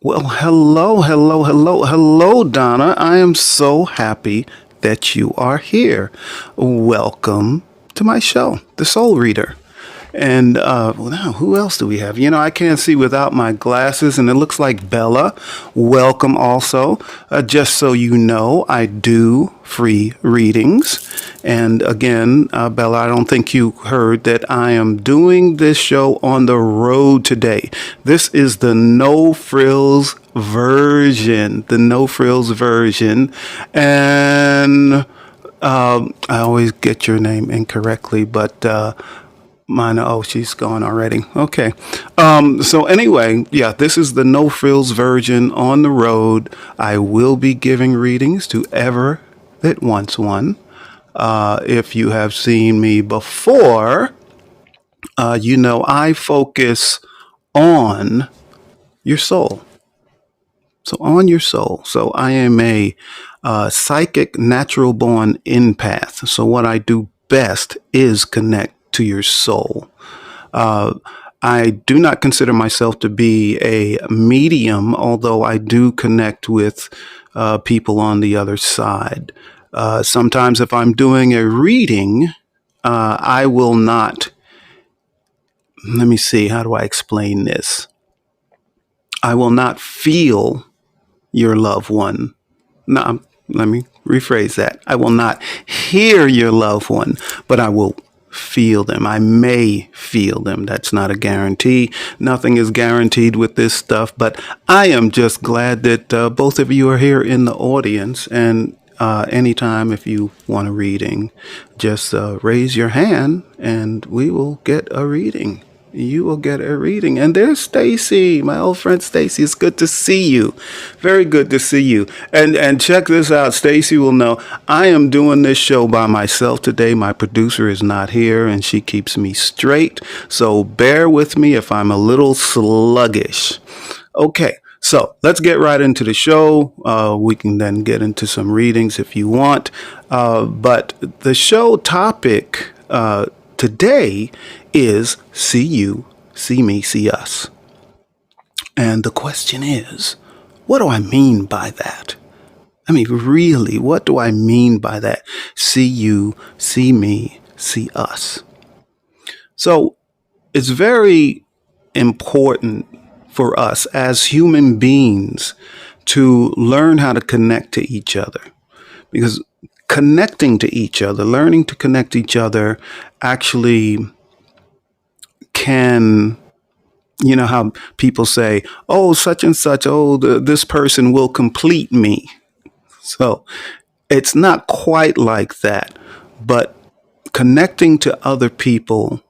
Well, hello, Donna. I am so happy that you are here. Welcome to my show, The Soul Reader. And well, now, who else do we have? I can't see without my glasses, and it looks like Bella. Welcome also. Just so you know, I do free readings. And again, Bella, I don't think you heard that I am doing this show on the road today. This is the no frills version, And I always get your name incorrectly, but mine, oh, she's gone already. Okay. So anyway, yeah, this is the no frills version on the road. I will be giving readings to ever that wants one. If you have seen me before, I focus on your soul. So on your soul. So I am a psychic natural born empath. So what I do best is connect to your soul. Uh, I do not consider myself to be a medium, although I do connect with people on the other side. Sometimes, if I'm doing a reading, I will not. Let me see, how do I explain this? I will not feel your loved one. No, let me rephrase that. I will not hear your loved one, but I will feel them. I may feel them. That's not a guarantee. Nothing is guaranteed with this stuff, but I am just glad that both of you are here in the audience. And anytime if you want a reading, just raise your hand and we will get a reading. You will get a reading. And there's Stacy, my old friend Stacy. It's good to see you. Very good to see you. And check this out. Stacy will know I am doing this show by myself today. My producer is not here and she keeps me straight. So bear with me if I'm a little sluggish. Okay. So let's get right into the show. We can then get into some readings if you want. But the show topic today is see you, see me, see us. And the question is, what do I mean by that? I mean, really, what do I mean by that? See you, see me, see us. So it's very important for us as human beings to learn how to connect to each other, because connecting to each other, learning to connect to each other actually can, how people say, oh, such and such, oh, this person will complete me. So it's not quite like that, but connecting to other people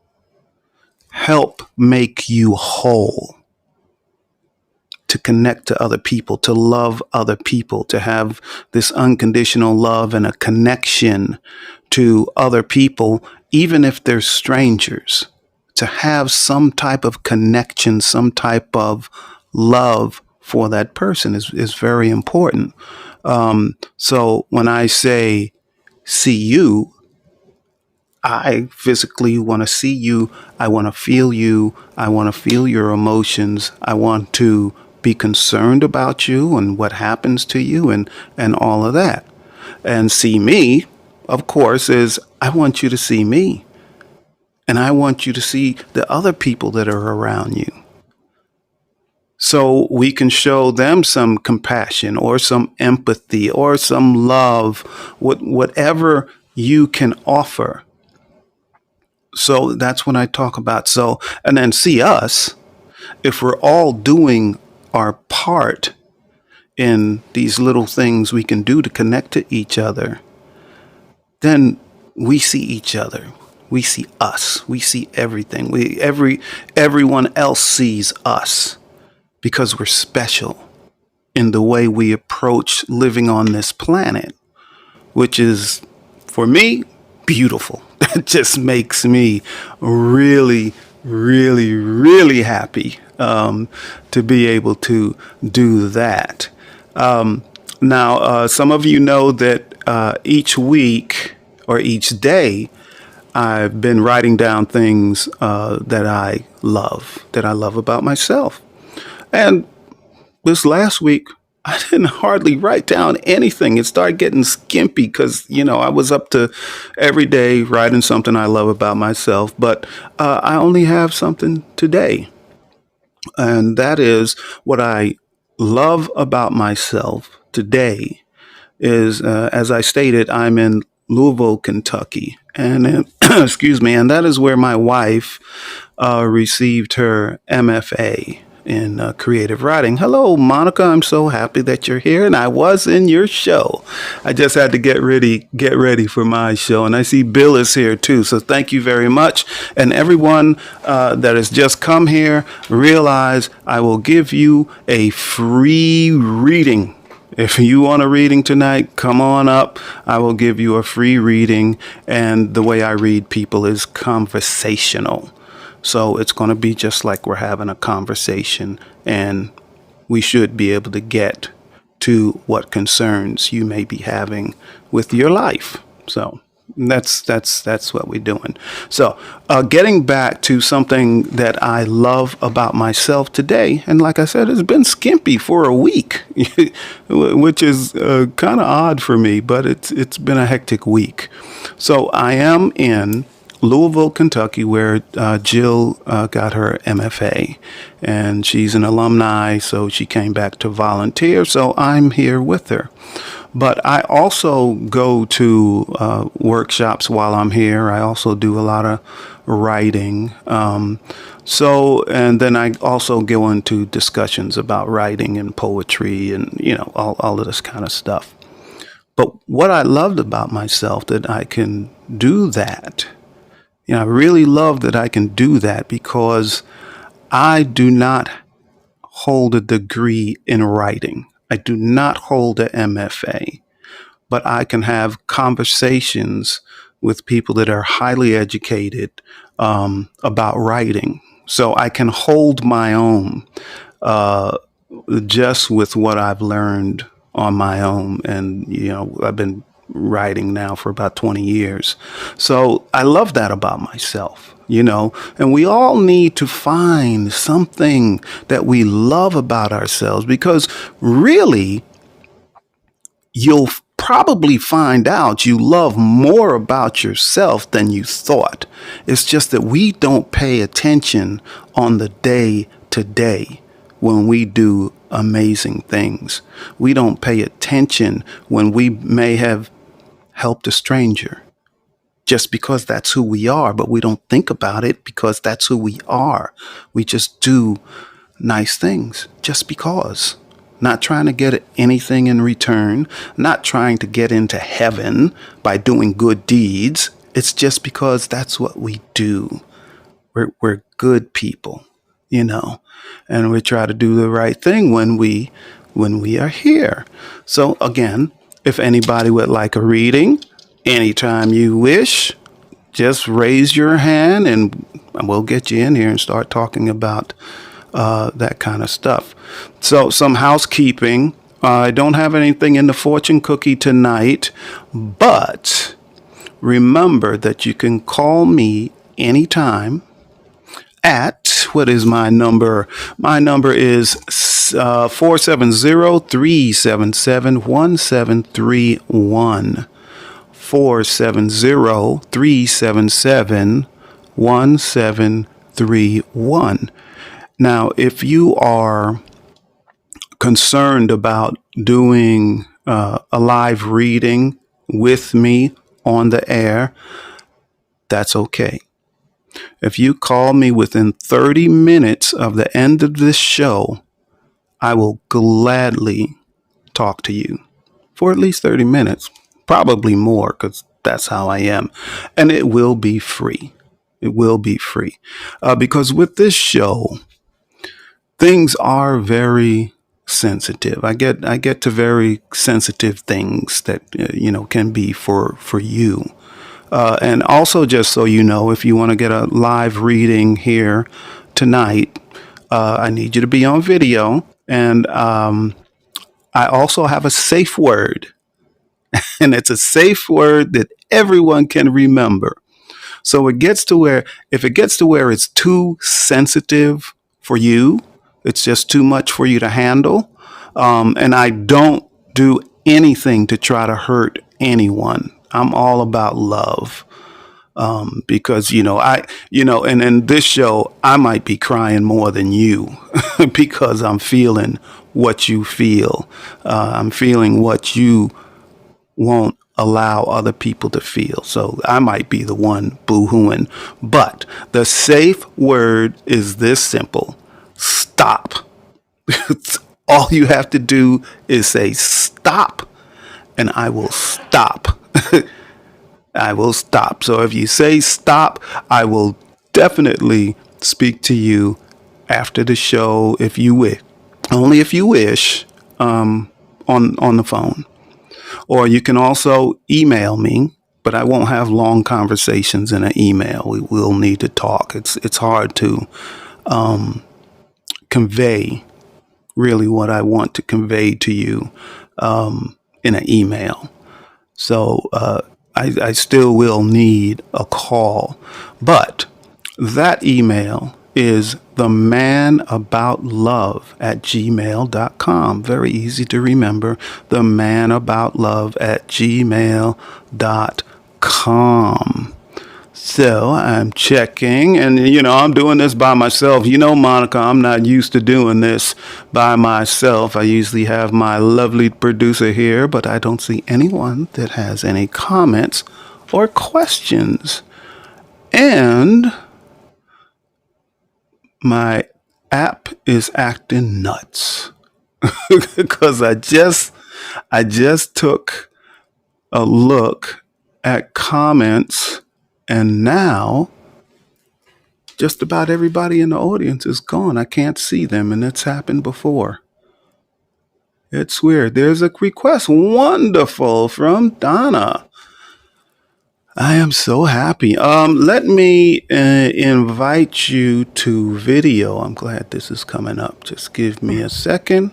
help make you whole. To connect to other people, to love other people, to have this unconditional love and a connection to other people, even if they're strangers, to have some type of connection, some type of love for that person is very important. So when I say see you, I physically want to see you. I want to feel you. I want to feel your emotions. I want to be concerned about you and what happens to you and all of that. And see me, of course, is I want you to see me. And I want you to see the other people that are around you. So we can show them some compassion or some empathy or some love, whatever you can offer. So that's when I talk about. So, and then see us, if we're all doing our part in these little things we can do to connect to each other, then we see each other. We see us. We see everything. Everyone else sees us because we're special in the way we approach living on this planet, which is, for me, beautiful. It just makes me really, really, really happy to be able to do that. Now, some of you know that each week or each day, I've been writing down things that I love about myself. And this last week, I didn't hardly write down anything. It started getting skimpy because, I was up to every day writing something I love about myself. But I only have something today. And that is what I love about myself today is, as I stated, I'm in Louisville, Kentucky. And excuse me, and that is where my wife received her MFA in creative writing. Hello, Monica. I'm so happy that you're here, and I was in your show. I just had to get ready for my show, and I see Bill is here too. So thank you very much, and everyone that has just come here. Realize I will give you a free reading. If you want a reading tonight, come on up. I will give you a free reading. And the way I read people is conversational. So it's going to be just like we're having a conversation, and we should be able to get to what concerns you may be having with your life. So that's what we're doing. So getting back to something that I love about myself today, and like I said, it's been skimpy for a week, which is kind of odd for me, but it's been a hectic week. So I am in Louisville, Kentucky, where Jill got her MFA, and she's an alumni, so she came back to volunteer. So I'm here with her. But I also go to workshops while I'm here. I also do a lot of writing. And then I also go into discussions about writing and poetry and, all of this kind of stuff. But what I loved about myself that I can do that, I really love that I can do that because I do not hold a degree in writing. I do not hold a MFA, but I can have conversations with people that are highly educated about writing. So I can hold my own just with what I've learned on my own. And, I've been writing now for about 20 years. So I love that about myself, and we all need to find something that we love about ourselves, because really you'll probably find out you love more about yourself than you thought. It's just that we don't pay attention on the day to day when we do amazing things. We don't pay attention when we may have helped a stranger just because that's who we are, but we don't think about it because that's who we are. We just do nice things just because. Not trying to get anything in return, not trying to get into heaven by doing good deeds. It's just because that's what we do. We're good people, and we try to do the right thing when we are here. So again, if anybody would like a reading, anytime you wish, just raise your hand and we'll get you in here and start talking about that kind of stuff. So some housekeeping. I don't have anything in the fortune cookie tonight, but remember that you can call me anytime at, what is my number? My number is 470-377-1731. 470-377-1731. Now, if you are concerned about doing a live reading with me on the air, that's okay. If you call me within 30 minutes of the end of this show, I will gladly talk to you for at least 30 minutes, probably more, because that's how I am. And it will be free. It will be free. Because with this show, things are very sensitive. I get to very sensitive things that, can be for you. And also, just so you know, if you want to get a live reading here tonight, I need you to be on video. And I also have a safe word. And it's a safe word that everyone can remember. So if it gets to where it's too sensitive for you, it's just too much for you to handle, And I don't do anything to try to hurt anyone. I'm all about love. Because and in this show I might be crying more than you because I'm feeling what you feel. I'm feeling what you won't allow other people to feel. So I might be the one boo-hooing. But the safe word is this simple: stop. All you have to do is say stop, and I will stop. I will stop. So if you say stop, I will definitely speak to you after the show if you wish. Only if you wish, on the phone. Or you can also email me, but I won't have long conversations in an email. We will need to talk. It's hard to convey really what I want to convey to you in an email. So I still will need a call. But that email is themanaboutlove@gmail.com. Very easy to remember. Themanaboutlove@gmail.com. So I'm checking, and I'm doing this by myself. Monica, I'm not used to doing this by myself. I usually have my lovely producer here, but I don't see anyone that has any comments or questions. And my app is acting nuts because I just took a look at comments, and now just about everybody in the audience is gone. I can't see them, and it's happened before. It's weird. There's a request. Wonderful, from Donna. I am so happy. Let me invite you to video. I'm glad this is coming up. Just give me a second.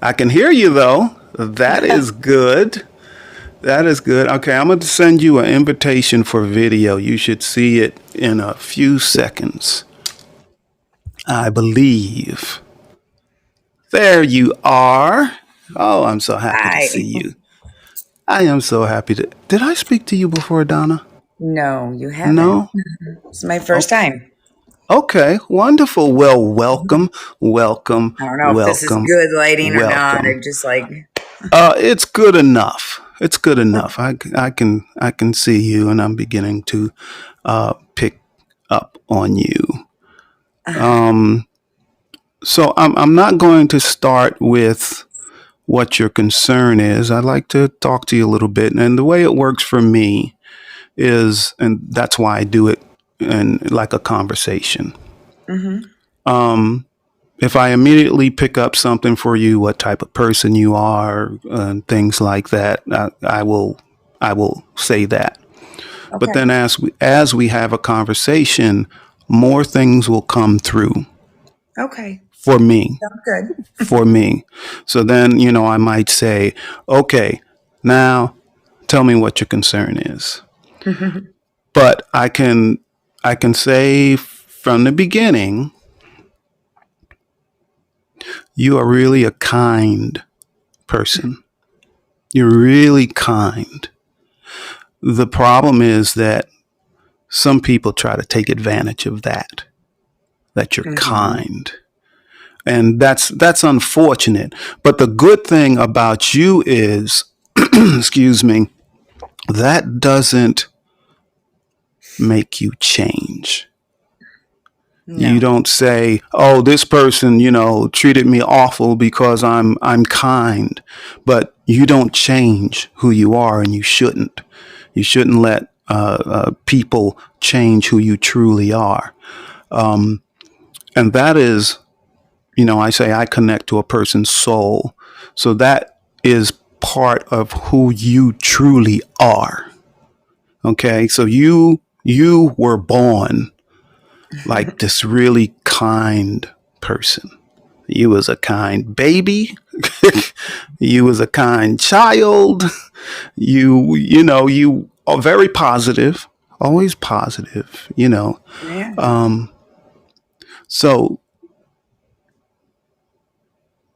I can hear you though. That is good. That is good. Okay, I'm going to send you an invitation for video. You should see it in a few seconds, I believe. There you are. Oh, I'm so happy to Hi. see you. I am so happy to. Did I speak to you before, Donna? No, you haven't. No? It's my first time. Okay, wonderful. Well, welcome, welcome, I don't know if this is welcome, good lighting or not. welcome. I'm just like, It's good enough. It's good enough. I can see you, and I'm beginning to pick up on you. So I'm not going to start with what your concern is. I'd like to talk to you a little bit, and the way it works for me is, and that's why I do it in like a conversation. mm-hmm. If I immediately pick up something for you, what type of person you are, and things like that, I will say that. But Okay. then as we have a conversation, more things will come through Okay. for me. Sounds good. For me. So then, I might say, okay, now tell me what your concern is. But I can say from the beginning, you are really a kind person. You're really kind. The problem is that some people try to take advantage of that you're Mm-hmm. kind. And that's unfortunate. But the good thing about you is, excuse me, that doesn't make you change. You No. don't say, "Oh, this person, treated me awful because I'm kind," but you don't change who you are, and you shouldn't. You shouldn't let people change who you truly are, and that is, I say I connect to a person's soul, so that is part of who you truly are. Okay, so you were born like this really kind person. You was a kind baby. You was a kind child. You are very positive, always positive. Yeah. So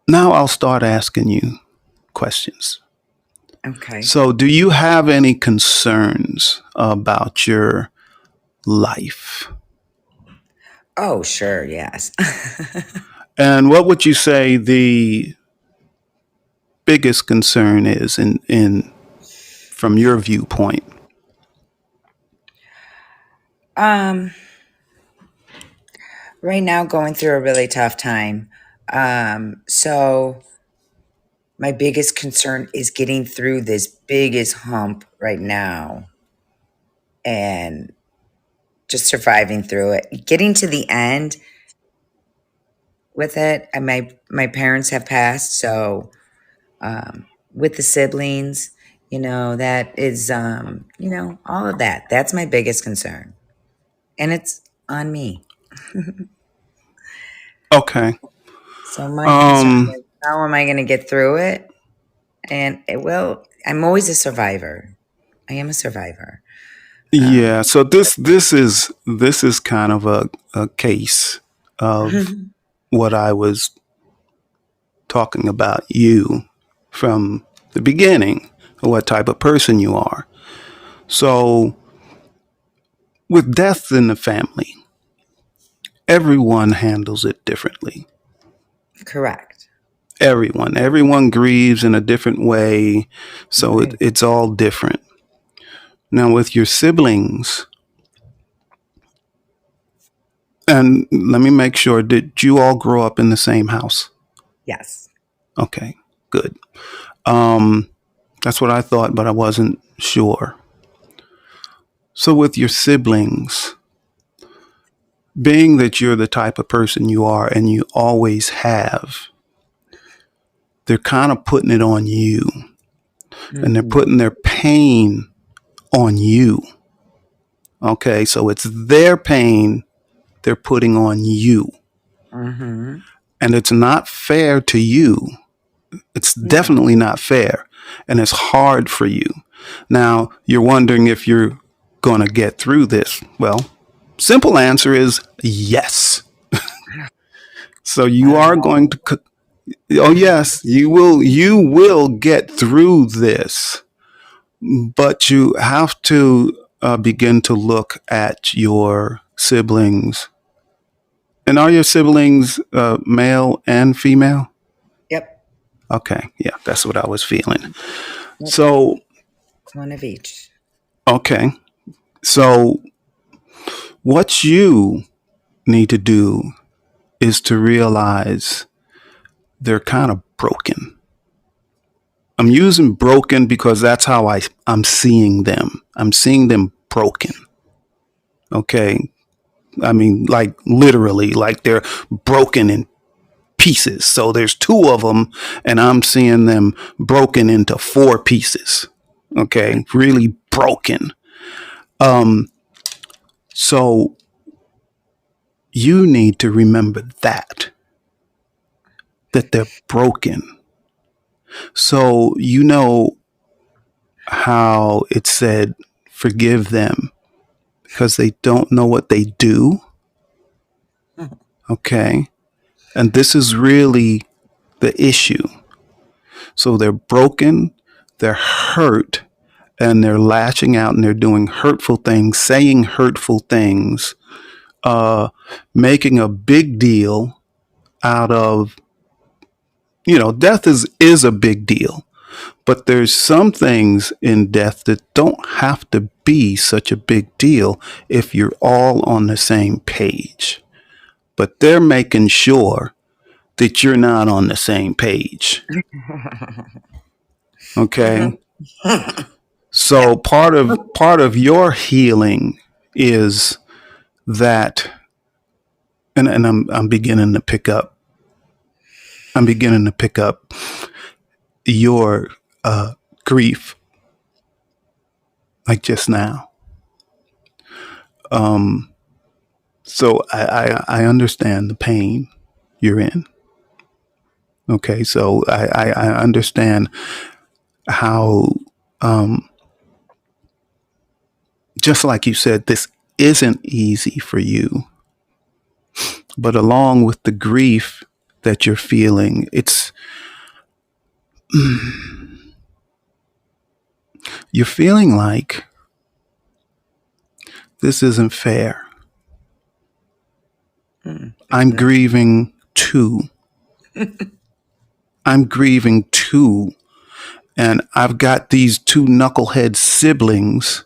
Now I'll start asking you questions. Okay. So, do you have any concerns about your life? Oh, sure. Yes. And what would you say the biggest concern is in from your viewpoint? um, right now going through a really tough time. So my biggest concern is getting through this biggest hump right now and just surviving through it. Getting to the end with it. And my parents have passed, so with the siblings, that is, all of that. That's my biggest concern, and it's on me. Okay. So my concern Um, is, how am I going to get through it? And it will. I'm always a survivor. I am a survivor. yeah. So this is kind of a case of what I was talking about you from the beginning, what type of person you are. So with death in the family, everyone handles it differently. Correct. Everyone grieves in a different way, so Right. it's all different. Now with your siblings, and let me make sure, did you all grow up in the same house? Yes. Okay, good. Um, that's what I thought, but I wasn't sure. So with your siblings, being that you're the type of person you are and you always have, they're kind of putting it on you, and they're Hmm. putting their pain on you. Okay, so it's their pain they're putting on you. Hmm. And it's not fair to you. It's No. definitely not fair. And it's hard for you. Now, you're wondering if you're going to get through this. Well, simple answer is yes. So you I are hope. going to, oh, yes, you will get through this. But you have to begin to look at your siblings. And are your siblings male and female? Yep. Okay, yeah, that's what I was feeling. Yep. So, One of each. okay, so what you need to do is to realize they're kind of broken. I'm using broken because that's how I'm seeing them. I'm seeing them broken. Okay, I mean, like literally, like they're broken in pieces. So there's two of them, and I'm seeing them broken into four pieces. Okay, really broken. Um, so you need to remember that they're broken. So you know how it said, forgive them because they don't know what they do. Okay, and this is really the issue. So they're broken, they're hurt, and they're lashing out and they're doing hurtful things, saying hurtful things, uh, making a big deal out of, death is a big deal. But there's some things in death that don't have to be such a big deal if you're all on the same page. But they're making sure that you're not on the same page. Okay? So Yep. part of your healing is that, and I'm beginning to pick up. I'm beginning to pick up your grief, like just now. Um, so I understand the pain you're in. Okay, so I understand how, um, just like you said, this isn't easy for you. But along with the grief that you're feeling. You're feeling like this isn't fair. I'm grieving too. I'm grieving too. And I've got these two knucklehead siblings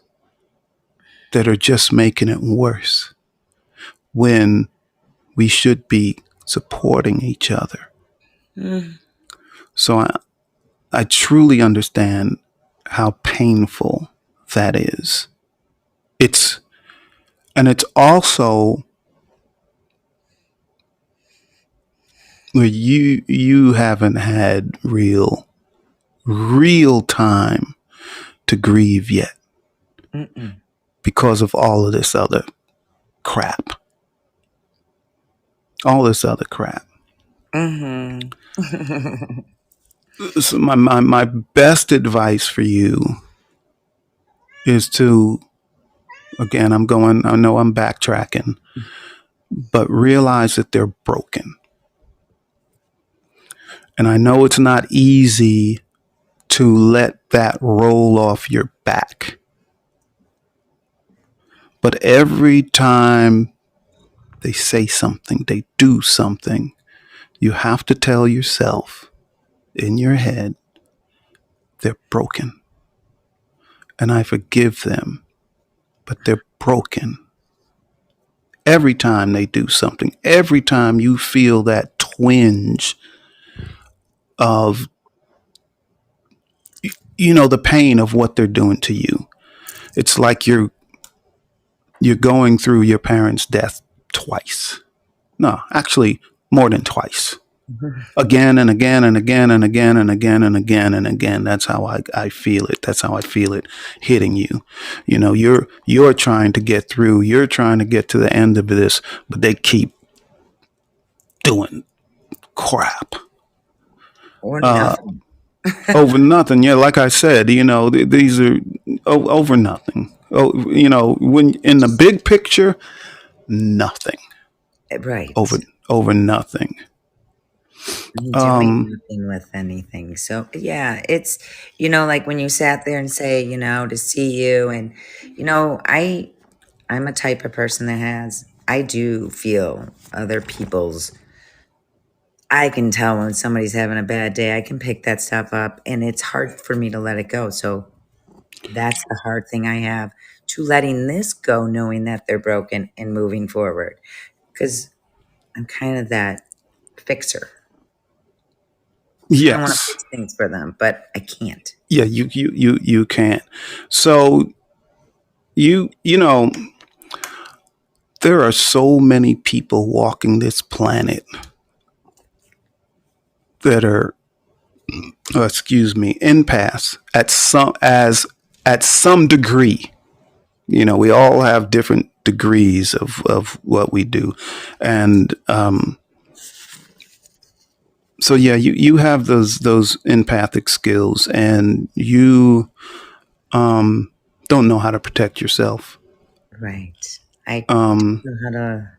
that are just making it worse when we should be supporting each other. So I truly understand how painful that is. It's also where you haven't had real time to grieve yet because of all of this other crap. All this other crap. So my best advice for you is to, again, I know I'm backtracking, but realize that they're broken. And I know it's not easy to let that roll off your back. But every time they say something, they do something, you have to tell yourself in your head, they're broken. And I forgive them, but they're broken. Every time they do something, every time you feel that twinge of, the pain of what they're doing to you, it's like you're going through your parents' death twice. No, actually, more than twice. Again and again and again and again and again and again and again. That's how I feel it. That's how I feel it hitting you. You're trying to get through. You're trying to get to the end of this, but they keep doing crap. Or nothing. Over nothing. Yeah, like I said, these are over nothing. When in the big picture, nothing. Right. Over nothing. Doing nothing with anything. So yeah, it's, like when you sat there and say, to see you, and I'm a type of person that I do feel other people's. I can tell when somebody's having a bad day. I can pick that stuff up, and it's hard for me to let it go. So that's the hard thing I have, to letting this go, knowing that they're broken and moving forward, because I'm kind of that fixer. I want to Yes. fix things for them, but I can't. Yeah, you can't. So there are so many people walking this planet that are, empaths at some degree. We all have different degrees of what we do, and so yeah, you have those empathic skills, and you don't know how to protect yourself. Right. I don't know how to.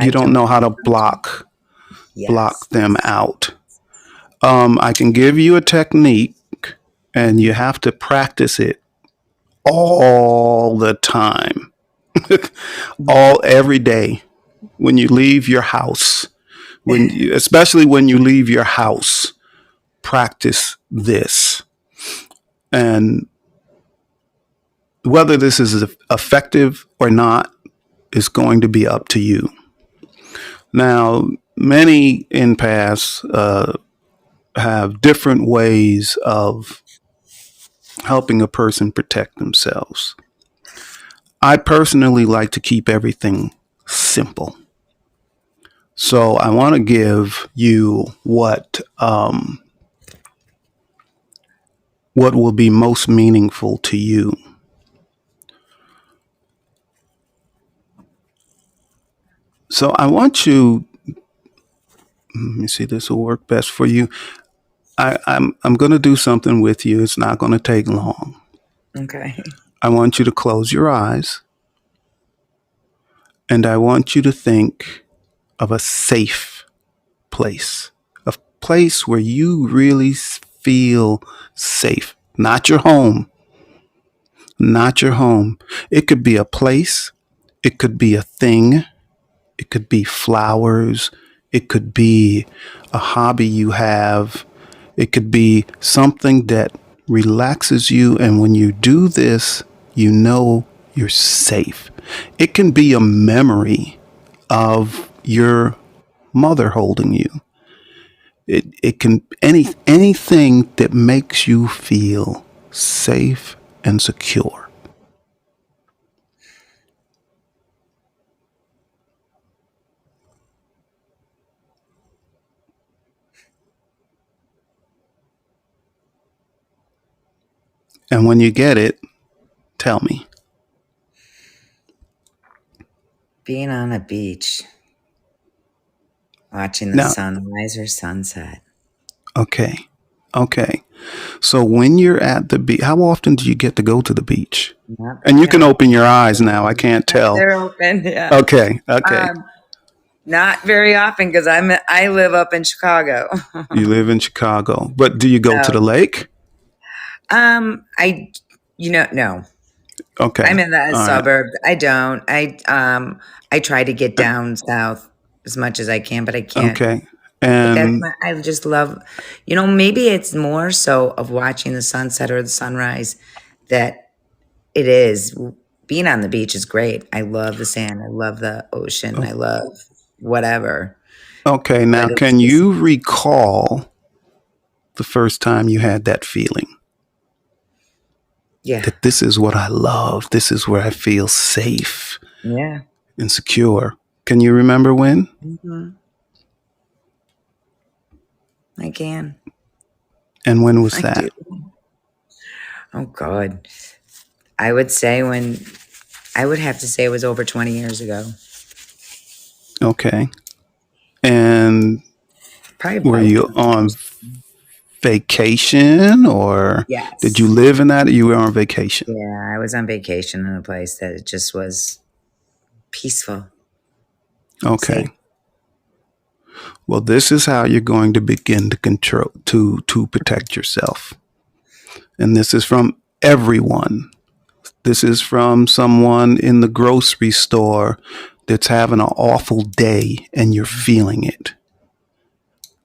You don't know how to block Yes. them out. I can give you a technique, and you have to practice it all the time, every day when you leave your house. Especially when you leave your house, practice this. And whether this is effective or not is going to be up to you. Now, many empaths have different ways of helping a person protect themselves. I personally like to keep everything simple. So I want to give you what will be most meaningful to you. So I want you. Let me see. This will work best for you. I'm going to do something with you. It's not going to take long. Okay. I want you to close your eyes, and I want you to think of a safe a place where you really feel safe. Not your home, not your home. It could be a place, it could be a thing, it could be flowers, it could be a hobby you have, it could be something that relaxes you. And when you do this, you know you're safe. It can be a memory of your mother holding you. It can anything that makes you feel safe and secure. And when you get it, tell me. Being on a beach, watching the Now, sunrise or sunset. okay. Okay. So when you're at the beach, how often do you get to go to the beach? Not And you very can open your often. eyes now. I can't tell. They're open, yeah. Okay. Okay. Not very often because I live up in Chicago. You live in Chicago, but do you go to the So, lake? I, no, Okay. I'm in the All right. suburbs. I don't. I try to get down south as much as I can, but I can't. Okay. But And I just love, maybe it's more so of watching the sunset or the sunrise that it is. Being on the beach is great. I love the sand. I love the ocean. I love whatever. okay, But now it's can just, you recall the first time you had that feeling yeah, that this is what I love? This is where I feel safe yeah. and secure. Can you remember when? Hmm. I can. And when was I do. that? Oh God. I would say I would have to say it was over 20 years ago. Okay. And Probably were about you 20 on years. vacation or did you Yes. live in that or you were on vacation? Yeah, I was on vacation in a place that it just was peaceful, Okay. safe. Well, this is how you're going to begin to control to protect yourself. And this is from everyone. This is from someone in the grocery store that's having an awful day and you're feeling it.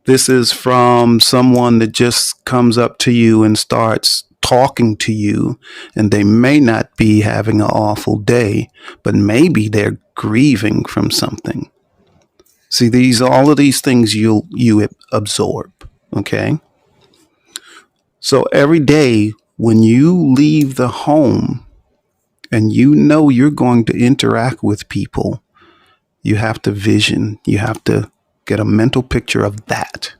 This is from someone that just comes up to you and starts talking to you, and they may not be having an awful day, but maybe they're grieving from something. See, all of these things you absorb. Okay. So every day when you leave the home and you know you're going to interact with people, you have to you have to get a mental picture of that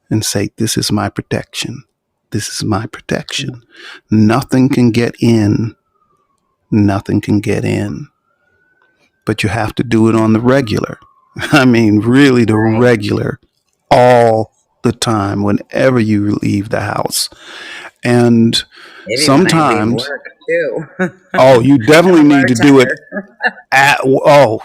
and say, this is my protection. This is my protection. Nothing can get in. Nothing can get in. But you have to do it on the regular. I mean, really the Right. regular, all the time, whenever you leave the house. And Maybe when I leave sometimes, work too. oh, you I'm definitely a need to do it bartender. oh,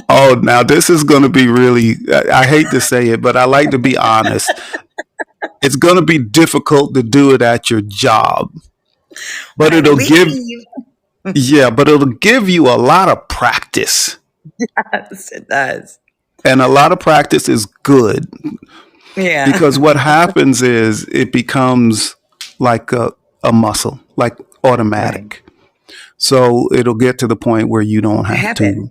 oh, now this is going to be really, I hate to say it, but I like to be honest. It's going to be difficult to do it at your job, When but I it'll give, leave. yeah, but it'll give you a lot of practice. Yes, it does. And a lot of practice is good Yeah. because what happens is it becomes like a muscle, like Right. automatic. So it'll get to the point where you don't A have habit. to.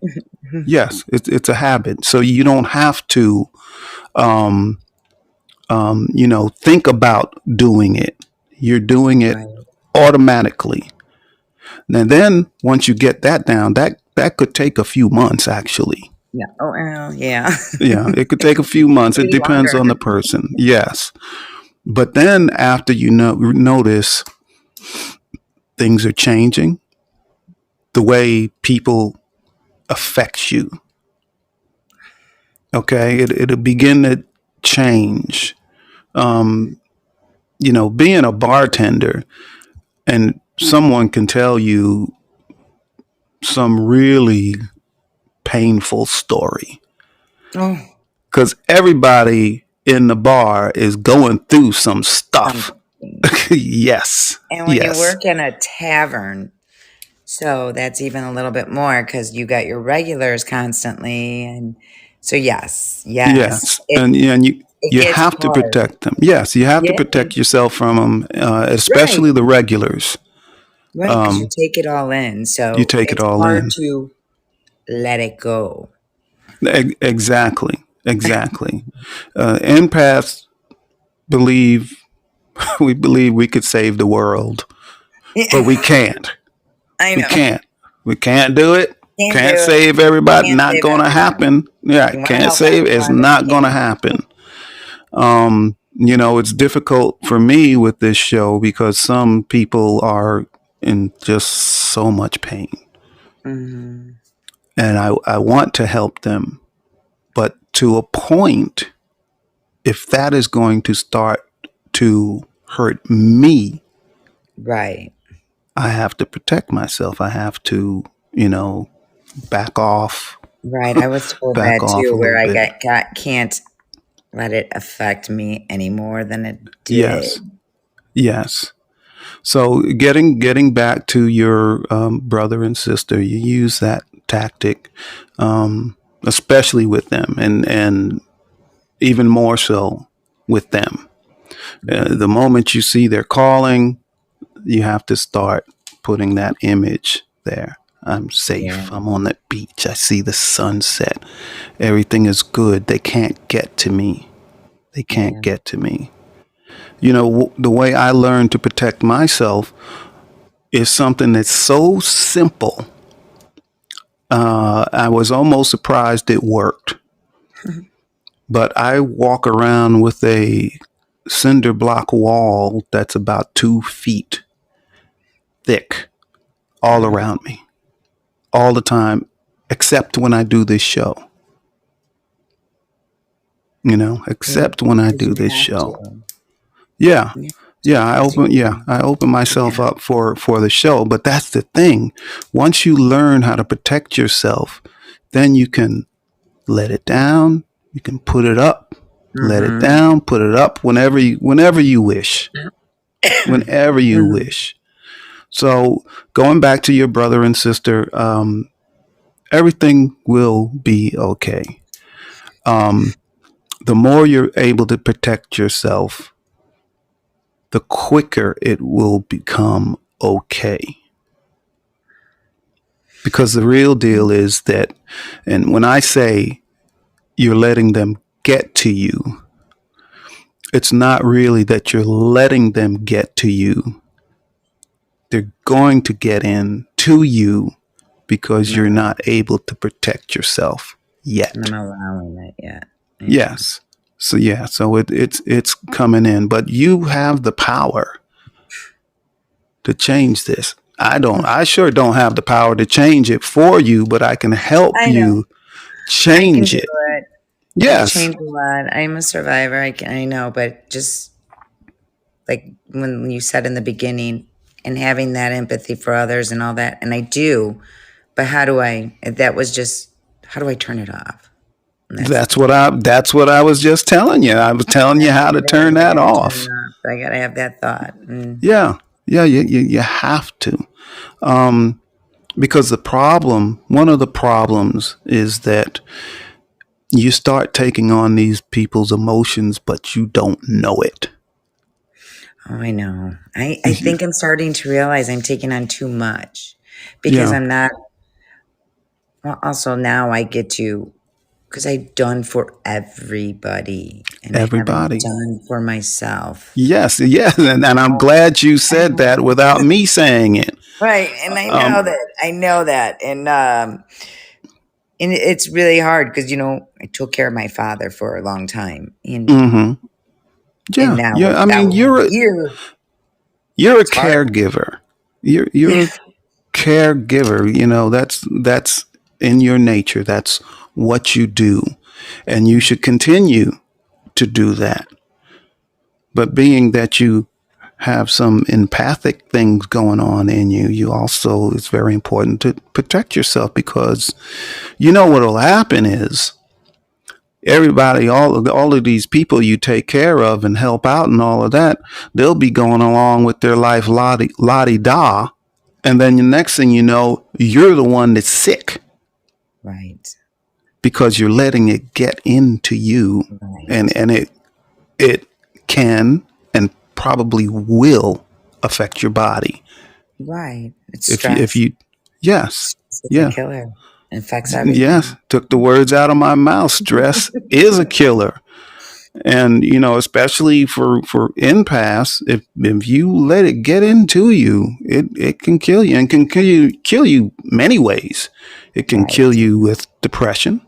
Yes, it's a habit. So you don't have to, um, think about doing it. You're doing it Right. automatically. And then once you get that down, that could take a few months actually. Yeah. Oh, well, yeah. Yeah, it could take a few months. It Maybe depends longer. on the person. Yes. But then after notice things are changing, the way people affect you, okay, it'll begin to change. Um, being a bartender and someone can tell you some really painful story Oh, because everybody in the bar is going through some stuff. something. Yes, And when you yes, work in a tavern, so that's even a little bit more because you got your regulars constantly, and so yes, yes, and it you gets have to hard. protect them. Yes, you have to Yeah, protect yourself from them, right, especially the regulars. right, because you take it all in, You so take it it's all hard in. to let it go. Exactly, exactly. Empaths believe we believe we could save the world, but we can't. I We know. can't. We can't do it. Can't do Can't it. save everybody. Can't Not save gonna everyone. happen. Yeah, You want to can't help save. It's everyone, but you not gonna can't. happen. It's difficult for me with this show because some people are in just so much pain, Hmm. and I want to help them, but to a point, if that is going to start to hurt me, Right. I have to protect myself. I have to, you know, back off, Right. I was told back that off a too, where little I bit. can't let it affect me any more than it did. Yes, yes. So getting back to your brother and sister, you use that tactic, especially with them, and even more so with them. The moment you see they're calling, you have to start putting that image there. I'm Yeah. safe. I'm on the beach. I see the sunset. Everything is good. They can't get to me. They can't Yeah. get to me. The way I learned to protect myself is something that's so simple. I was almost surprised it worked. But I walk around with a cinder block wall that's about 2 feet thick all Uh, around me, all the time, except when I do this show. yeah. Except when I Because do you this have show. to. Yeah. Yeah. Yeah, Because you I open myself yeah. up for the show, but that's the thing. Once you learn how to protect yourself, then you can let it down, you can put it up, let it Mm-hmm. down, put it up whenever you wish. Whenever you Hmm. wish. So, going back to your brother and sister, everything will be okay. Um, the more you're able to protect yourself, the quicker it will become okay. Because the real deal is that, and when I say you're letting them get to you, it's not really that you're letting them get to you. They're going to get in to you because you're Right. not able to protect yourself I'm yet. allowing it yet. Yeah. Yes. So yeah, so it's coming in, but you have the power to change this. I don't. I sure don't have the power to change it for you, but I can help I know. you I can change do it. it. I could Yes. change a lot. I'm a survivor. I know, but just like when you said in the beginning and having that empathy for others and all that, and I do, but that was just, how do I turn it off? And that's the thing. That's what I was just telling you. I was telling you That's how what to it is. turn I that gotta turn off. it off. I gotta have that thought. Mm. Yeah. Yeah, you have to. Um, because one of the problems is that you start taking on these people's emotions, but you don't know it. Oh, I know. I think I'm starting to realize I'm taking on too much because Yeah, I'm not. Well, also now I get to, because I've done for everybody and I haven't everybody. done for myself. Yes, yes, and I'm glad you I said know. that without me saying it. Right. And Um, I know that. And it's really hard because, I took care of my father for a long time. hmm And Yeah, now yeah. I that mean, was a year. you're a It's hard. caregiver. You're a caregiver. That's in your nature. That's what you do, and you should continue to do that. But being that you have some empathic things going on in you, you also, it's very important to protect yourself, because you know what will happen is everybody, all of these people you take care of and help out and all of that, they'll be going along with their life lottie da, and then the next thing you know, you're the one that's sick Right. because you're letting it get into you, Right. and it can and probably will affect your body Right. It's if stress. you yes, It's a yeah, killer. It affects yes, everything. took the words out of my mouth. Stress is a killer. And especially for impasse, if you let it get into you, it can kill you, and can kill you many ways. It can kill Right. you with depression,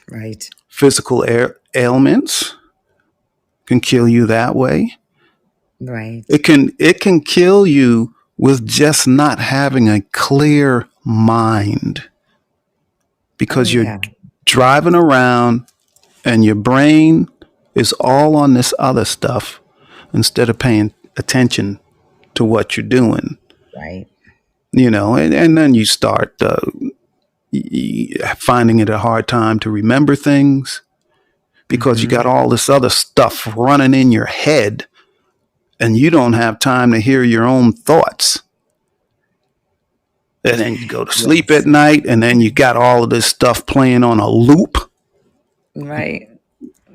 Right. physical ailments can kill you that way. Right. It can kill you with just not having a clear mind, Oh because you're yeah. driving around and your brain is all on this other stuff instead of paying attention to what you're doing. Right. And then you start finding it a hard time to remember things because you got Mm-hmm. all this other stuff running in your head, and you don't have time to hear your own thoughts. And then you go to sleep at Yes. night, and then you got all of this stuff playing on a loop, Right.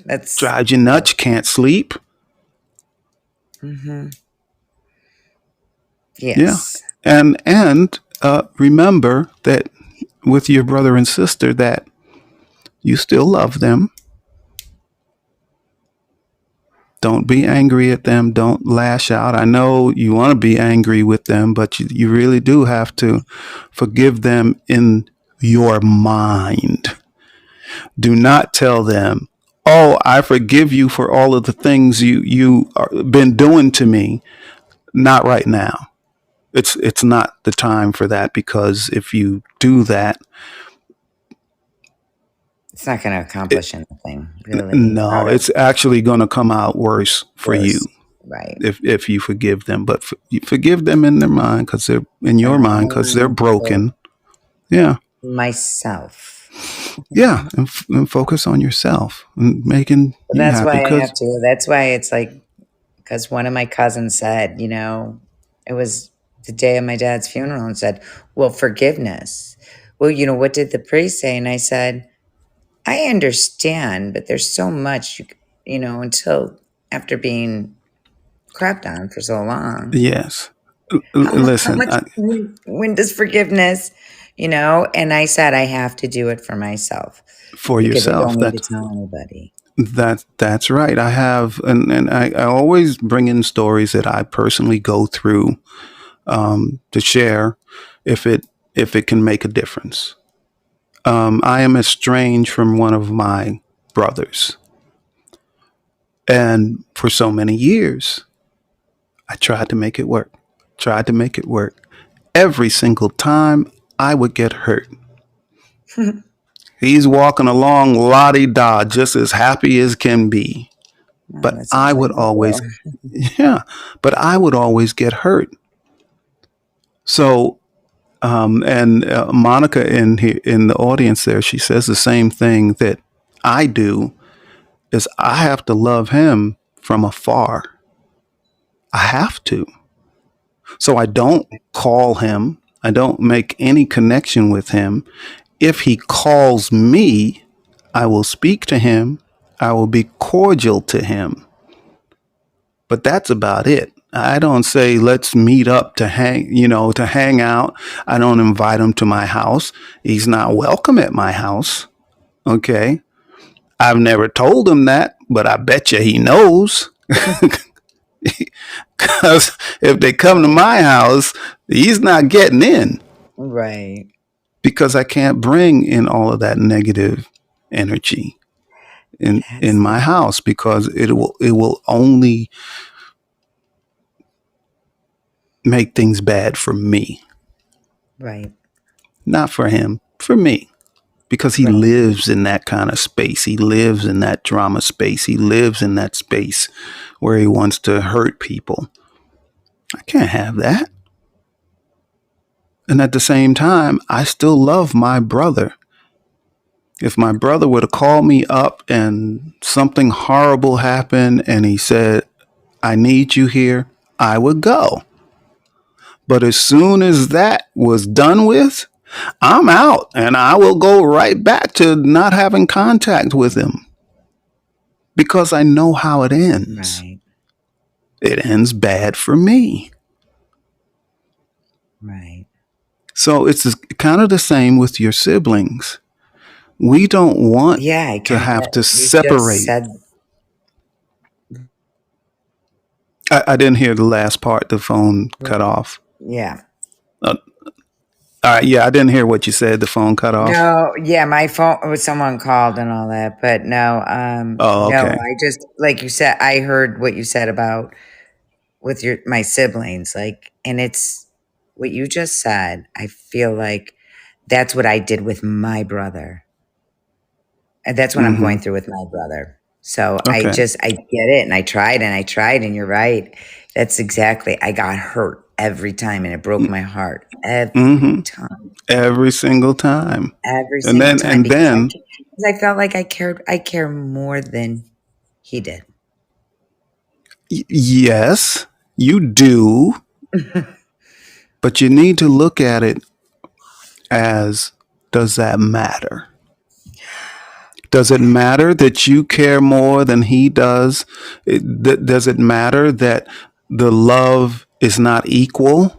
That's drives you nuts, you can't sleep. mm-hmm. Yeah. Yes. And remember that with your brother and sister, that you still love them. Don't be angry at them. Don't lash out. I know you want to be angry with them, but you really do have to forgive them in your mind. Do not tell them, "Oh, I forgive you for all of the things you been doing to me." Not right now. It's not the time for that, because if you do that, It's not going to it, accomplish anything really. no, Out of it's actually going to come out worse for you worse. Right. if you forgive them. But you forgive them in their mind, because they're in your And mind, because they're only for broken. Yeah, myself. yeah, and focus on yourself and making But you that's happy. why I have Because to. That's why it's like, because one of my cousins said, it was the day of my dad's funeral and said, well, forgiveness. Well, what did the priest say? And I said, I understand, but there's so much, until after being crapped on for so long. yes, How listen, much, when does forgiveness, And I said, I have to do it for myself for because I yourself. don't need to tell anybody. That's right. I have, and I always bring in stories that I personally go through, to share, if it can make a difference. I am estranged from one of my brothers, and for so many years, I tried to make it work. Tried to make it work. Every single time, I would get hurt. He's walking along, la di da, just as happy as can be. Oh, But that I sounds like would my boy. always, yeah, but I would always get hurt. So, and Monica in the audience there, she says the same thing that I do. Is I have to love him from afar. I have to. So I don't call him. I don't make any connection with him. If he calls me, I will speak to him. I will be cordial to him. But that's about it. I don't say let's meet up to hang out. I don't invite him to my house. He's not welcome at my house. Okay. I've never told him that, but I bet you he knows. Because if they come to my house, he's not getting in, Right. because I can't bring in all of that negative energy in That's my house, because it will only make things bad for me, right. not for him, for me, because he Right. lives in that kind of space. He lives in that drama space. He lives in that space where he wants to hurt people. I can't have that. And at the same time, I still love my brother. If my brother were to call me up and something horrible happened and he said, I need you here, I would go. But as soon as that was done with, I'm out and I will go right back to not having contact with him because I know how it ends. Right. It ends bad for me. Right. So it's kind of the same with your siblings. We don't want Yeah, I to kind have to of, you just separate. said, I didn't hear the last part. The phone cut off. yeah. Uh, all right, yeah, I didn't hear what you said. The phone cut off. No, yeah, my phone, someone called and all that, but no, Oh, no, okay. I just, like you said, I heard what you said about with my siblings, like, and it's what you just said. I feel like that's what I did with my brother. And that's what I'm Mm-hmm. going through with my brother. So Okay. I get it. And I tried, and you're right. That's exactly, I got hurt every time and it broke my heart every Mm-hmm. time, Every single time. every And single then, time and then, because I felt like I care more than he did. yes, you do, but you need to look at it as, does that matter? Does it matter that you care more than he does? Does it matter that the love is not equal?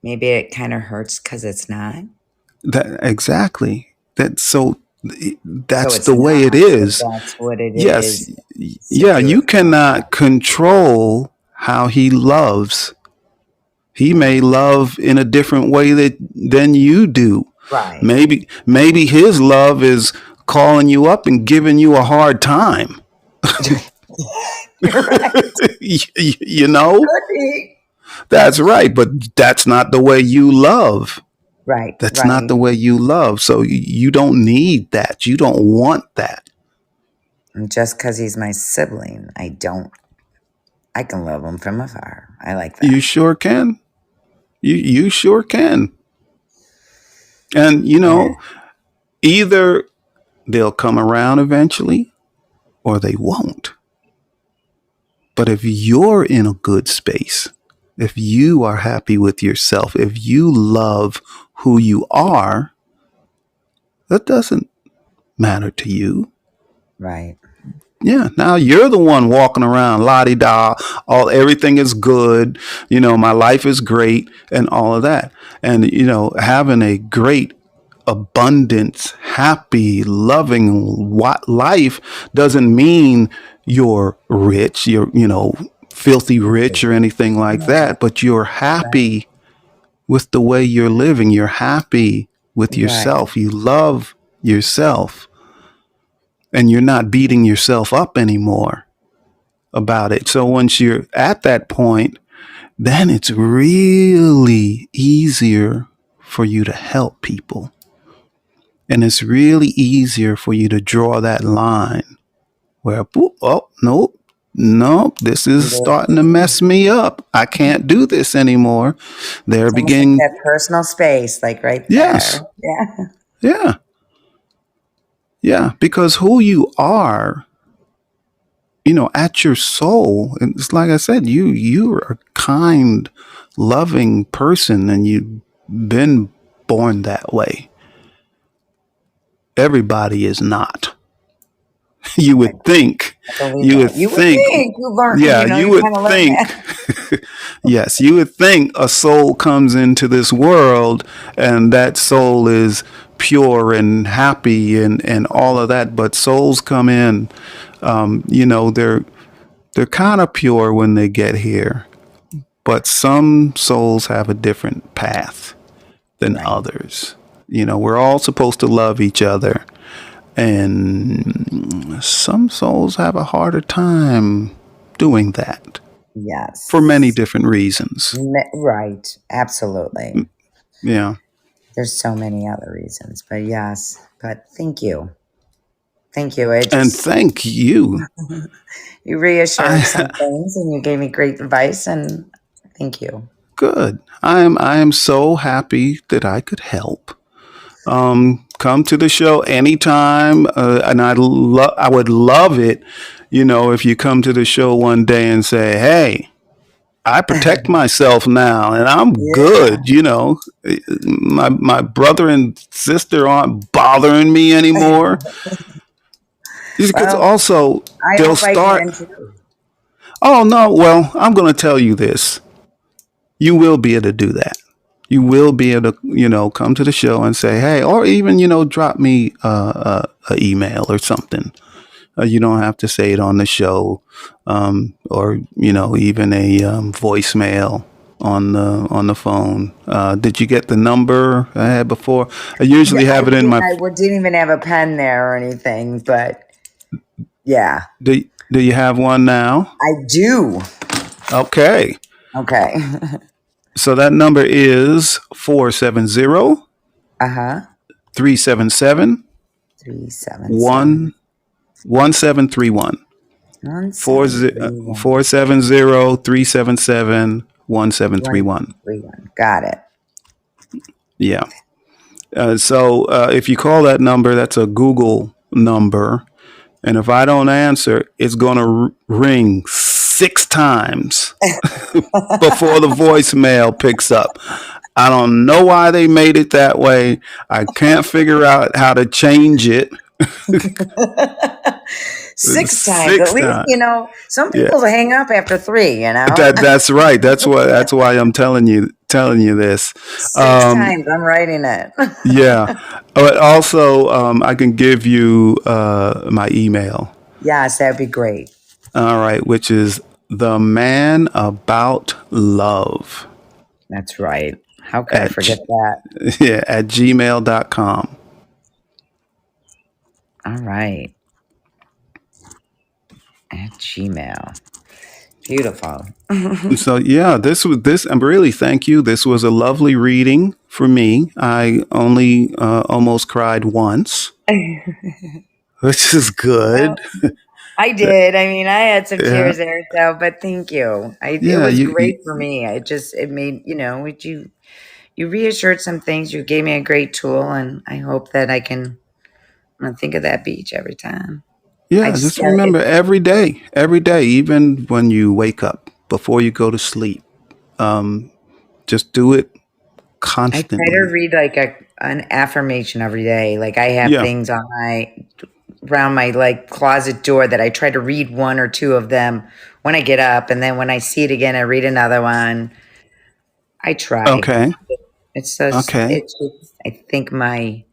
Maybe it kind of hurts because it's not. That exactly. So That's it's the way it not. So is. that's what it Yes, is. yeah, you Situation like cannot control how he loves. He may love in a different way than you do. that. Right. Maybe his love is calling you up and giving you a hard time. You're right. You know? Could be. That's right, but that's not the way you love. Right. That's not Right. the way you love. So you don't need that. You don't want that. And just because he's my sibling, I can love him from afar. I like that. You sure can. You sure can. And Yeah. either they'll come around eventually or they won't. But if you're in a good space, if you are happy with yourself, if you love who you are, that doesn't matter to you. Right. Yeah, now you're the one walking around la di da, everything is good, my life is great and all of that. And having a great abundance, happy, loving life doesn't mean you're rich, you're, filthy rich or anything like Right. that, but you're happy with the way you're living. You're happy with Right. yourself. You love yourself and you're not beating yourself up anymore about it. So once you're at that point, then it's really easier for you to help people. And it's really easier for you to draw that line where, oh, nope, this is starting to mess me up. I can't do this anymore. They're It's almost like beginning, that personal space, like right yes, there. Yeah. yeah, yeah, because who you are, at your soul, it's like I said, you're a kind, loving person, and you've been born that way. Everybody is not. You I would think, believe you would that. You would think, think you learn, yeah, you you would kind of learn think, that. yes, you would think a soul comes into this world and that soul is pure and happy and all of that. But souls come in, they're kind of pure when they get here, but some souls have a different path than Right. others. We're all supposed to love each other, and some souls have a harder time doing that for many Yes. different reasons. Right. Absolutely. Yeah. There's so many other reasons, but yes. But thank you. Thank you. I And just, thank you. you reassured some I things and you gave me great advice, and thank you. good. I am so happy that I could help. Come to the show anytime, and I would love it, if you come to the show one day and say, "Hey, I protect myself now, and I'm Yeah. good." My brother and sister aren't bothering me anymore. Because Well, also I they'll hope I start. can too. Oh no, well, I'm going to tell you this. You will be able to do that. You will be able to, come to the show and say, "Hey," or even, drop me a email or something. You don't have to say it on the show, or even a voicemail on the phone. Did you get the number I had before? I Yeah, usually I have it in did. my. I didn't even have a pen there or anything, but yeah, Do you have one now? I do. Okay, Okay. so that number is 470 Uh huh. 377 377 1 1731. 1731 470 377 1731. 131. Got it. Yeah. So if you call that number, that's a Google number. And if I don't answer, it's going to ring 6 times before the voicemail picks up. I don't know why they made it that way. I can't figure out how to change it. 6 times. At Six least, times. some Yeah. people hang up after three. That's right. That's why I'm telling you this. Six Um, times. I'm writing it. yeah, but also I can give you my email. Yes, that'd be great. All right, which is the man about love That's right. How could I at forget that? yeah at gmail.com. All right. At Gmail. Beautiful. So yeah, this. I'm really thank you. This was a lovely reading for me. I only almost cried once, which is Well, good. I did. I mean, I had some Yeah, tears there, so but thank you. It yeah. was You great for me. It made, you reassured some things. You gave me a great tool, and I hope that I'm gonna think of that beach every time. I Yeah, just just got it. remember every day, even when you wake up, before you go to sleep, just do it I try to constantly. read like an affirmation every day. Like I have Yeah. things on around my like closet door that I try to read one or two of them when I get up, and then when I see it again, I read another one. I try. Okay. Okay. It's just, I think my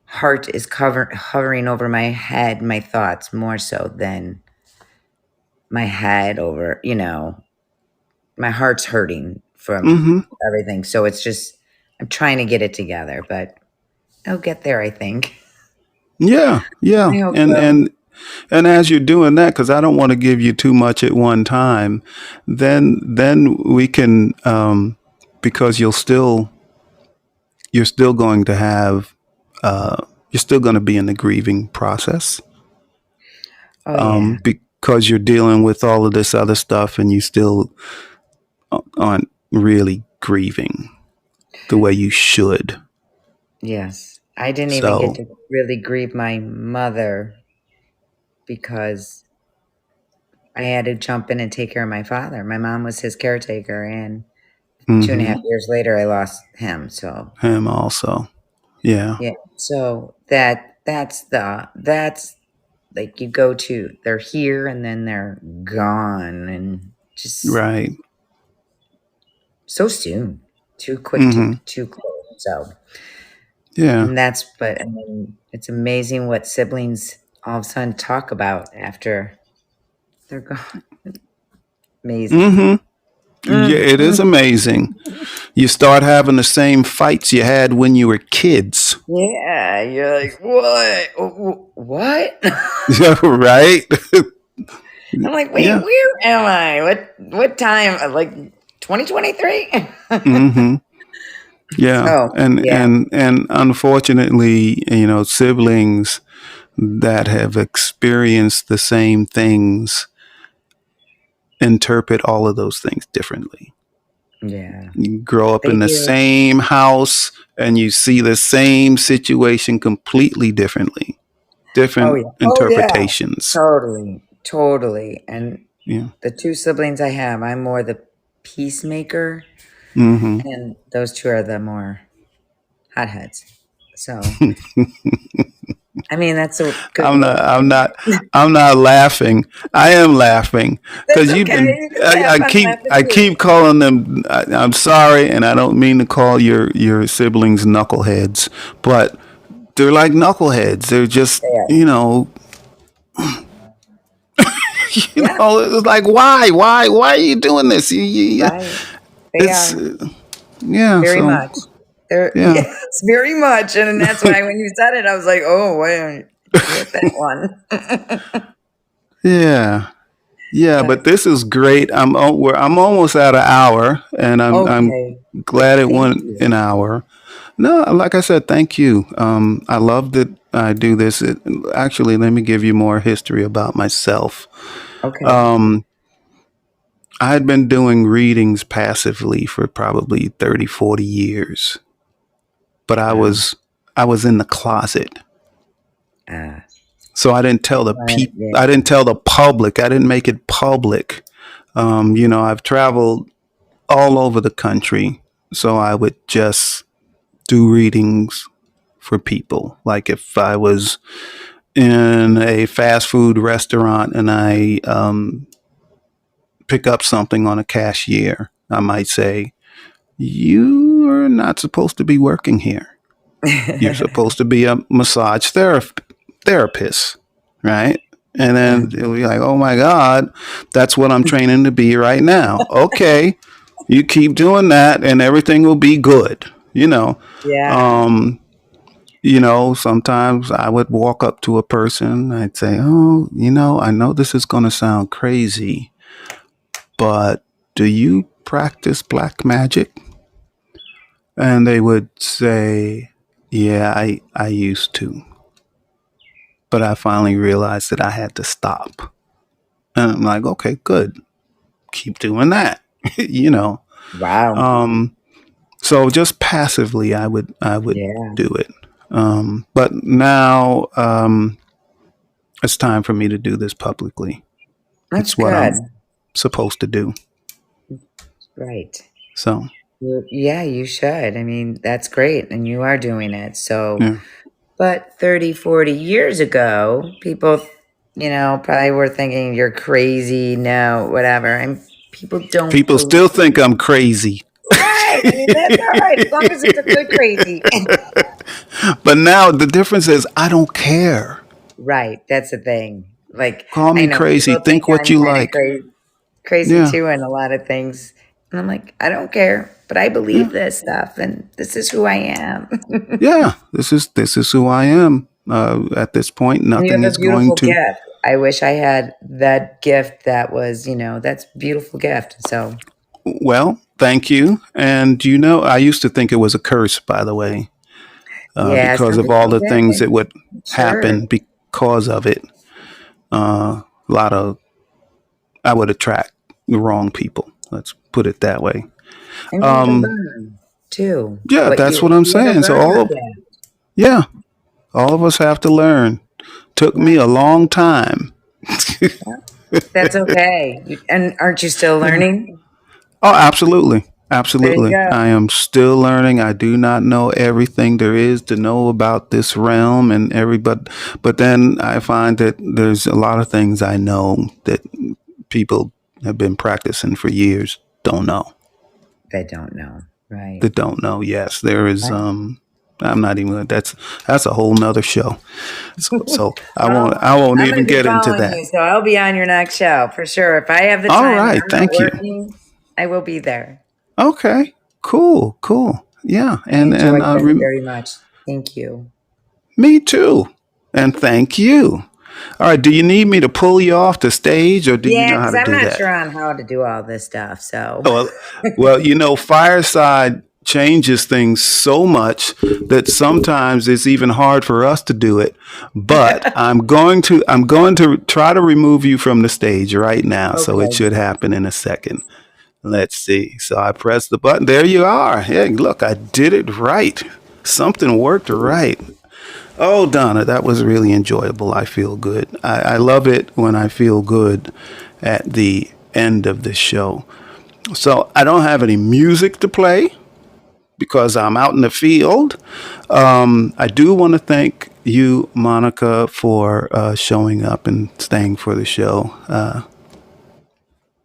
heart is hovering over my head, my thoughts more so than my head over, my heart's hurting from Mm-hmm. everything. So it's just, I'm trying to get it together, but I'll get there, I think. Yeah. Yeah. I hope And so. and as you're doing that, because I don't want to give you too much at one time, then we can, because you're still going to have you're still going to be in the grieving process, Oh, yeah. because you're dealing with all of this other stuff, and you still aren't really grieving the way you should. Yes. I didn't even get So, to really grieve my mother because I had to jump in and take care of my father. My mom was his caretaker, and 2.5 hmm years later, I lost him. So him also. Yeah. yeah. So that's like you go to, they're here and then they're gone, and just Right. so soon, too quick, hmm too close. So, Yeah. and but I mean, it's amazing what siblings all of a sudden talk about after they're gone. Amazing. hmm Yeah, Mm, it is mm. amazing. You start having the same fights you had when you were kids. Yeah, you're like, what? What? Right? I'm like, wait, Yeah. where am I? What time? Like 2023? hmm Yeah, Oh, and yeah. and unfortunately, siblings that have experienced the same things interpret all of those things differently. Yeah. You grow up They in the do. same house and you see the same situation completely differently, Oh, different yeah. Oh, yeah. interpretations. Totally. Totally. And Yeah. the two siblings I have, I'm more the peacemaker, Hmm. and those two are the more hotheads. So, I mean, that's a good I'm way not. to I'm put not. it. I'm not laughing. I am laughing That's because you've okay. been. You can laugh. I'm laughing I too. keep calling them. I'm sorry, and I don't mean to call your siblings knuckleheads, but they're like knuckleheads. They're just Yeah. Yeah. It's like why are you doing this? Right. They It's are yeah. very So much. They're yeah, yes, very much. And that's why when you said it, I was like, oh, wait, you hit that one. yeah. Yeah, But but this is great. I'm almost at an hour, and I'm okay. glad it Thank went you. an hour. No, like I said, thank you. I love that I do this. Actually, let me give you more history about myself. Okay. Um, I had been doing readings passively for probably 30, 40 years, but Wow. I was in the closet. Ah, So I didn't tell the yeah. I didn't tell the public. I didn't make it public. I've traveled all over the country, so I would just do readings for people. Like if I was in a fast food restaurant and I pick up something on a cashier, I might say, "You are not supposed to be working here. You're supposed to be a therapist, right?" And then it'll be like, "Oh my God, that's what I'm training to be right now." Okay, you keep doing that, and everything will be good. Yeah. Um, Sometimes I would walk up to a person. I'd say, "Oh, I know this is going to sound crazy, but do you practice black magic?" And they would say, "Yeah, I used to, but I finally realized that I had to stop." And I'm like, "Okay, good. Keep doing that." you know. Wow. Um, so just passively, I would Yeah. do it. But now it's time for me to do this publicly. That's It's what good. I'm supposed to do. Right. So Yeah, you should. I mean, that's great. And you are doing it. So, yeah, but 30, 40 years ago, people, probably were thinking you're crazy. No, whatever. And people don't people believe. still think I'm crazy, Right. I mean, that's all right. As long as it's a good crazy. but now the difference is I don't care. Right. That's the thing. Like, Call I me know crazy. people think Think what I'm you kind of like. crazy Yeah, too in a lot of things. And I'm like, I don't care, but I yeah, believe this stuff and this is who I am. yeah. This is who I am. At this point, And you nothing have a is going beautiful to. gift. I wish I had that gift that was, that's a beautiful gift. So, Well, thank you. And I used to think it was a curse, by the way, yeah, because some of all people the things did. that would Sure. happen because of it. A lot of I would attract the wrong people. Let's put it that way. And you have to Um, learn too. yeah, that's what I'm You got to saying. So learn your gift. yeah, all of us have to learn. Took me Right. a long time. Yeah. That's okay. And aren't you still Yeah. learning? Oh, absolutely. There you Absolutely. go. I am still learning. I do not know everything there is to know about this realm and but then I find that there's a lot of things I know that people have been practicing for years don't know. They don't know. Right. That don't know. Yes, there is Right. I'm not even that's a whole nother show. So Well, I won't I'm going even to be get into following that. you, so I'll be on your next show for sure. If I have the All time and right, I'm not thank you. working, I will be there. Okay. Cool, cool. Yeah, I and enjoyed this very much. Thank you. me too. And thank you. All right. Do you need me to pull you off the stage, or do you Yeah, know how because to I'm do not that? sure on how to do all this stuff. So, Well, Fireside. changes things so much that sometimes it's even hard for us to do it. But I'm going to try to remove you from the stage right now. So it Okay. should happen in a second. Let's see. So I press the button. There you are. Hey, look, I did it right. Something worked right. Oh, Donna, that was really enjoyable. I feel good. I love it when I feel good at the end of the show. So I don't have any music to play because I'm out in the field. I do want to thank you, Monica, for showing up and staying for the show.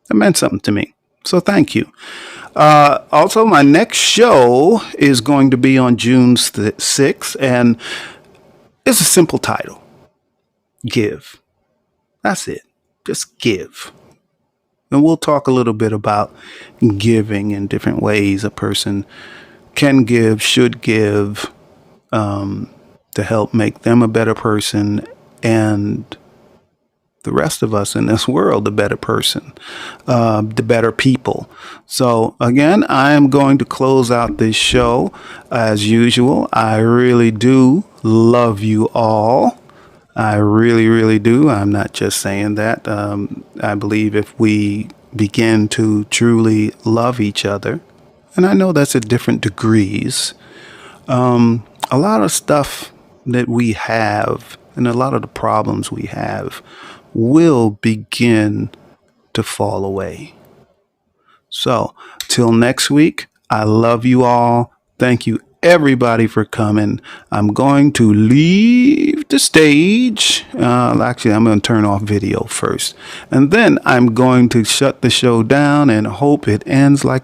It meant something to me. So thank you. Also, my next show is going to be on June 6th, and it's a simple title: Give. That's it. Just give. And we'll talk a little bit about giving in different ways a person can give, should give, to help make them a better person and the rest of us in this world a better person, the better people. So, again, I am going to close out this show as usual. I really do love you all. I really, really do. I'm not just saying that. I believe if we begin to truly love each other, and I know that's at different degrees, a lot of stuff that we have and a lot of the problems we have will begin to fall away. So, till next week, I love you all. Thank you, everybody, for coming. I'm going to leave the stage. Actually, I'm going to turn off video first. And then I'm going to shut the show down and hope it ends like